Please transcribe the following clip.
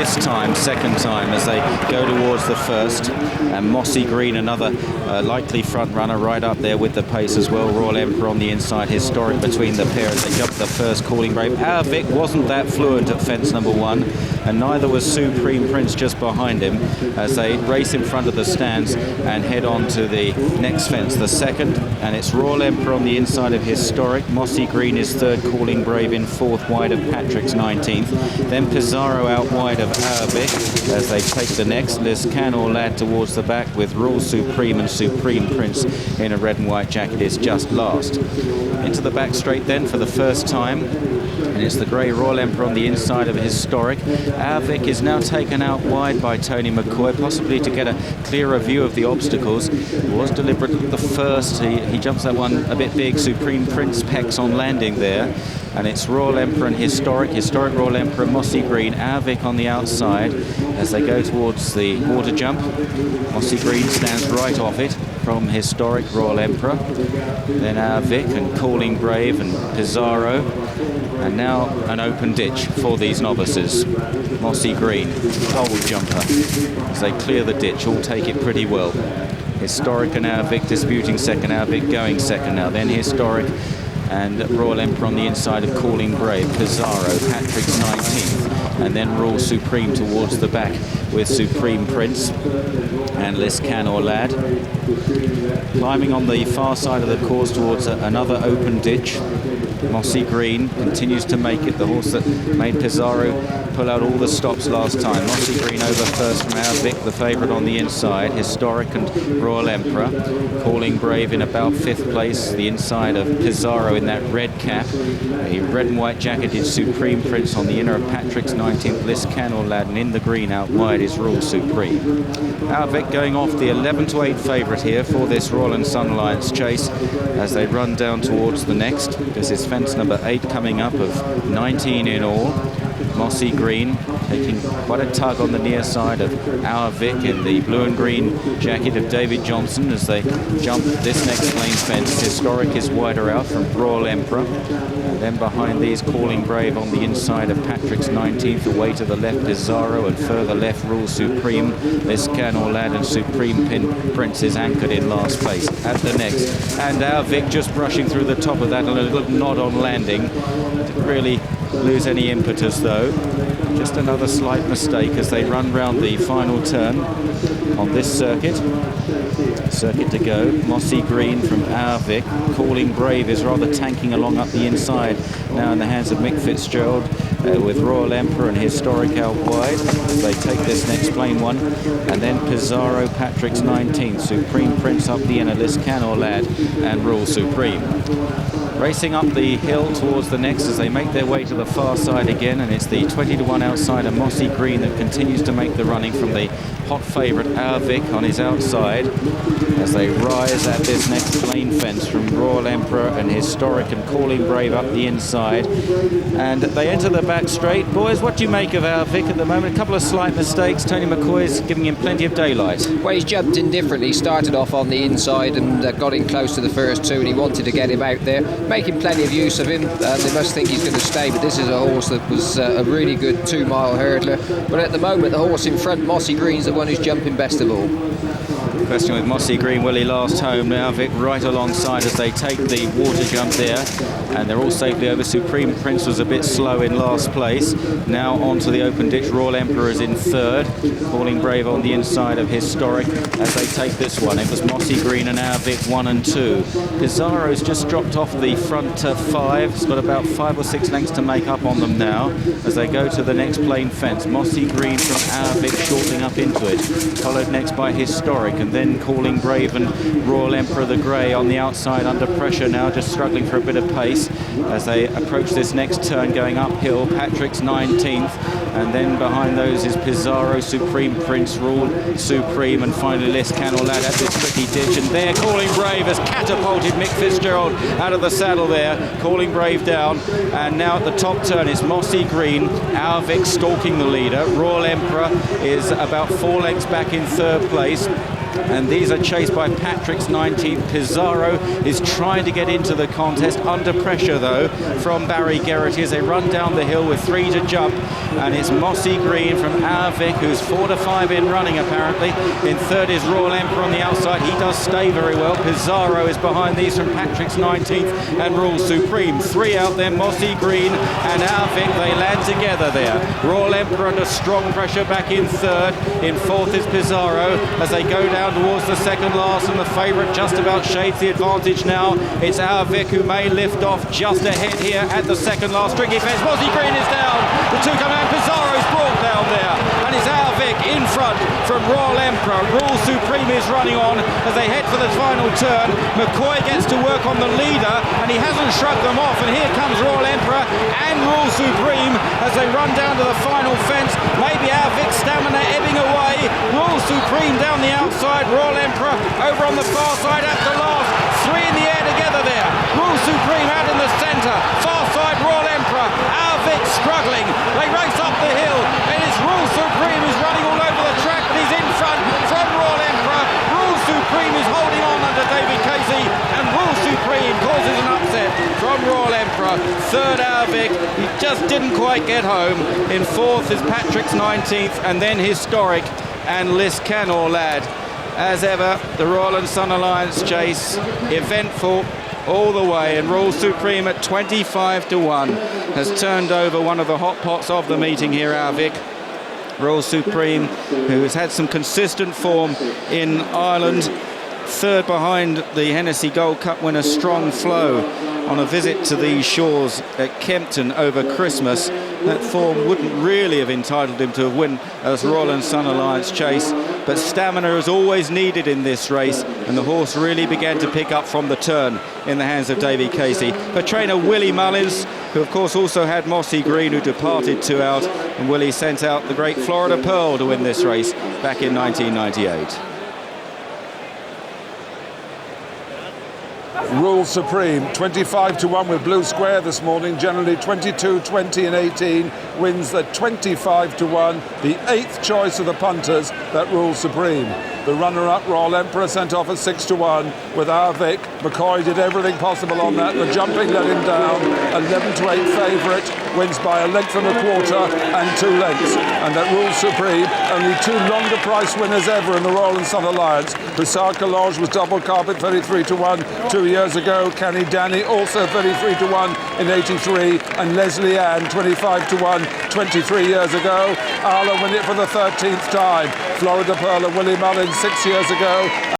This time, second time, as they go towards the first, and Mossy Green, another likely front runner, right up there with the pace as well. Royal Emperor on the inside, Historic between the pair as they jump the first. Calling Brave. Our Vic wasn't that fluent at fence number one, and neither was Supreme Prince just behind him as they race in front of the stands and head on to the next fence, the second, and it's Royal Emperor on the inside of Historic. Mossy Green is third, Calling Brave in fourth, wide of Patrick's 19th. Then Pizarro out wide of Our Vic as they take the next. Liscannor Lad towards the back with Rule Supreme and Supreme Prince in a red and white jacket is just last. Into the back straight then for the first time, and it's the grey Royal Emperor on the inside of Historic. Our Vic is now taken out wide by Tony McCoy, possibly to get a clearer view of the obstacles. It was deliberate at the first. He jumps that one a bit big. Supreme Prince pecks on landing there. And it's Royal Emperor and Historic Royal Emperor, Mossy Green, Our Vic on the outside as they go towards the water jump. Mossy Green stands right off it from Historic Royal Emperor. Then Our Vic and Calling Brave and Pizarro. And now an open ditch for these novices. Mossy Green, pole jumper. As they clear the ditch, all take it pretty well. Historic and Our Vic disputing second, Our Vic going second now. Then Historic and Royal Emperor on the inside of Calling Brave, Pizarro, Patrick's 19th, and then Rule Supreme towards the back with Supreme Prince and Liscannor Lad. Climbing on the far side of the course towards another open ditch. Mossy Green continues to make it, the horse that made Pizarro pull out all the stops last time. Mossy Green over first from Our Vic, the favourite on the inside. Historic and Royal Emperor. Calling Brave in about fifth place, the inside of Pizarro in that red cap. A red and white jacketed Supreme Prince on the inner of Patrick's 19th, Liscannor Lad, and in the green out wide is Rule Supreme. Our Vic going off the 11-8 favourite here for this Royal and Sun Alliance chase as they run down towards the next. This is fence number 8 coming up of 19 in all. Mossy Green taking quite a tug on the near side of Our Vic in the blue and green jacket of David Johnson as they jump this next lane fence. Historic is wider out from Royal Emperor. And then behind these, Calling Brave on the inside of Patrick's 19th. Away to the left, Pizarro, and further left, Rule Supreme. Liscannor Lad and Supreme Prince is anchored in last place at the next. And Our Vic just brushing through the top of that and a little nod on landing. Didn't really lose any impetus though. Just another slight mistake as they run round the final turn on this circuit. Circuit to go. Mossy Green from Our Vic. Calling Brave is rather tanking along up the inside now in the hands of Mick Fitzgerald with Royal Emperor and Historic out wide as they take this next plain one. And then Pizarro, Patrick's 19th. Supreme Prince up the inner, Liscannor Lad and Rule Supreme. Racing up the hill towards the next as they make their way to the far side again, and it's the 20-1 outsider Mossy Green that continues to make the running from the hot favourite Our Vic on his outside as they rise at this next plain fence from Royal Emperor and Historic and Calling Brave up the inside. And they enter the back straight. Boys, what do you make of Our Vic at the moment? A couple of slight mistakes. Tony McCoy is giving him plenty of daylight. Well, he's jumped in differently. He started off on the inside and got in close to the first two, and he wanted to get him out there, making plenty of use of him. They must think he's going to stay, but this is a horse that was a really good 2-mile hurdler. But at the moment, the horse in front, Mossy Green's the one who's jumping best of all. Question with Mossy Green, will he last home? Now Vic right alongside as they take the water jump there, and they're all safely over. Supreme Prince was a bit slow in last place. Now onto the open ditch. Royal Emperor is in third. Calling Brave on the inside of Historic as they take this one. It was Mossy Green and Our Vic 1 and 2. Pizarro's just dropped off the front 5. It's got about 5 or 6 lengths to make up on them now as they go to the next plain fence. Mossy Green from Our Vic shortening up into it, followed next by Historic, and then Calling Brave and Royal Emperor the Grey on the outside under pressure now, just struggling for a bit of pace as they approach this next turn going uphill. Patrick's 19th, and then behind those is Pizarro, Supreme Prince, Rule Supreme, and finally Liscannor Lad at this tricky ditch. And there Calling Brave has catapulted Mick Fitzgerald out of the saddle there. Calling Brave down, and now at the top turn it's Mossy Green, Our Vic stalking the leader. Royal Emperor is about 4 lengths back in third place. And these are chased by Patrick's 19th. Pizarro is trying to get into the contest, under pressure though from Barry Geraghty as they run down the hill with 3 to jump. and it's Mossy Green from Arvik, who's 4 to 5 in running apparently. In third is Royal Emperor on the outside. He does stay very well. Pizarro is behind these from Patrick's 19th and Rule Supreme. 3 out there, Mossy Green and Arvik. They land together there. Royal Emperor under strong pressure back in third. In fourth is Pizarro as they go down towards the second last, and the favourite just about shades the advantage now. It's Arvik who may lift off just ahead here at the second last. Tricky fence. Mossy Green is down. The two come out. Pizarro's brought down there, and it's Arvik in front from Royal Emperor. Rule Supreme is running on as they head for the final turn. McCoy gets to work on the leader, and he hasn't shrugged them off, and here comes Royal Emperor and Rule Supreme as they run down to the final fence. Maybe Arvik's stamina ebbing away. Rule Supreme down the outside. Royal Emperor over on the far side at the last. 3 in the air together there. Rule Supreme out in the centre. Far side Royal Emperor. Arvik struggling. They race up the hill, and it's Rule Supreme who's running all over the track, but he's in front from Royal Emperor. Rule Supreme is holding on under David Casey, and Rule Supreme causes an upset from Royal Emperor. Third Arvik, he just didn't quite get home. In fourth is Patrick's 19th, and then Historic and Liscannor Lad. As ever, the Royal and Sun Alliance chase, eventful all the way, and Rule Supreme at 25 to 1 has turned over one of the hot pots of the meeting here, Arvik. Rule Supreme, who has had some consistent form in Ireland, third behind the Hennessy Gold Cup winner Strong Flow on a visit to these shores at Kempton over Christmas. That form wouldn't really have entitled him to a win as Royal and Sun Alliance chase, but stamina is always needed in this race, and the horse really began to pick up from the turn in the hands of Davy Casey. But trainer Willie Mullins, who of course also had Mossy Green, who departed 2 out, and Willie sent out the great Florida Pearl to win this race back in 1998. Rule Supreme, 25 to 1 with Blue Square this morning, generally 22, 20 and 18, wins at 25 to 1, the 8th choice of the punters, that Rule Supreme. The runner-up, Royal Emperor, sent off at 6 to 1 with Arvik. McCoy did everything possible on that. The jumping let him down. 11 to 8 favourite, wins by a length and a quarter and 2 lengths. And that Rule Supreme, only 2 longer price winners ever in the Royal and Sun Alliance. Hussar Collage was double carpet 33 to 1 2 years ago. Canny Danny also 33 to 1 in 83, and Leslie Ann 25 to 1 23 years ago. Arla win it for the 13th time. Florida Pearl and Willie Mullins 6 years ago.